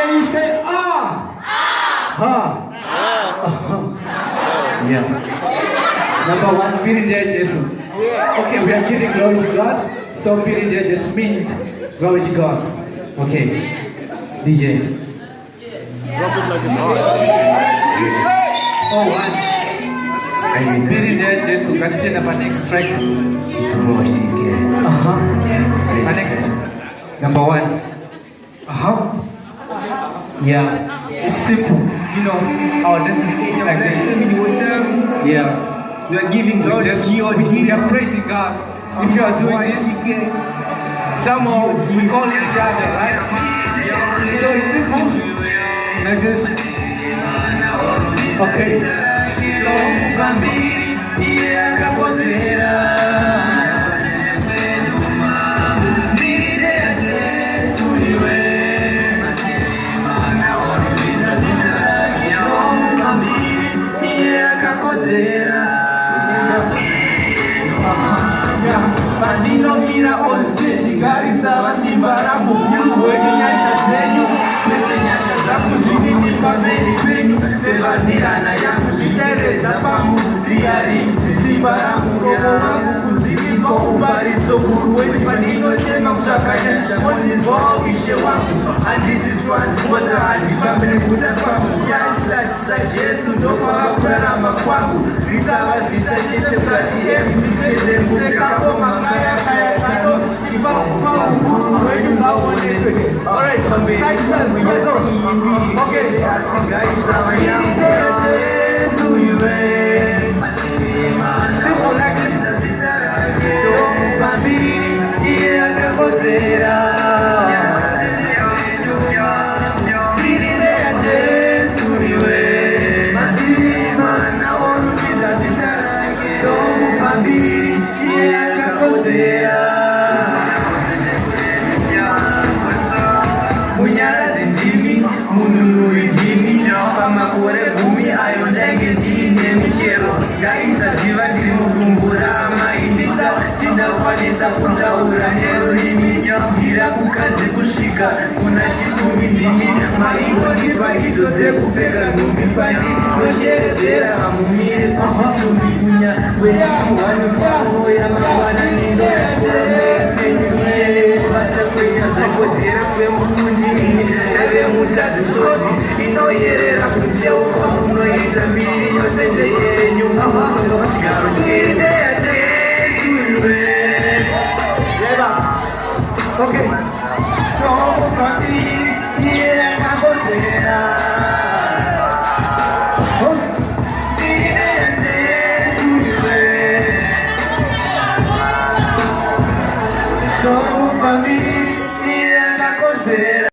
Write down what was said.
Everybody say ah. Ha. Yeah. Number one, Pirinjaya Jesu. Okay, we are giving glory to God. So Pirinjaya just means glory to God. Okay. DJ. Drop it like it's hot. Oh, one. Pirinjaya Jesu. Question about next track. Next. Number one. Yeah. It's simple. You know, our dance is like this. Yeah. We are giving God we are praising God. If you are doing this, somehow we call each other, right? So it's simple. Like this. Okay. So Bandino mira on stage gari sawa simbaramu wenye nyasha zenyu wenye nyasha za kuzini pameli penyu tevanirana ya kushitereza pamu riari simbaramu roho wangu kuzimizwa ubarizo guruweni bandino chema kushakanyasha monizwa ishe wangu andisi transporter hadi family kuda pamu ya isla za Jesu ndo kwa kurarama kwangu risava zitachete kati mtisele museka koma kaya kado kibakupa uhuru wenyu ngawoneke. Alright, okay, asiga isawa yangu Yesu yuwe simple like this. Tompambiri iye akakotera Munyara zinjimi, mununuri jimi pamakore gumi ayo ndenge ndine michero gaisa ziva ndiri mukumbura maindisa tindakwanisa kutaura nerurimi ndira kukadzi kusvika kuna shikumi ndimi maivo ndivaidzo dzekupfeka nhumbi pandi nosheredzera vamumire kuchitumbi kunya weyamuhwanifavo yamangwana nindo vachakwenya zvekodzera kwemukundini nevemutadzi tsodzi inoyerera kucheuka munoita mbiri yose ndeyenyu amusonga pachigaro chiendeyatetuiwe Okay. Tombambiri iye akakodzera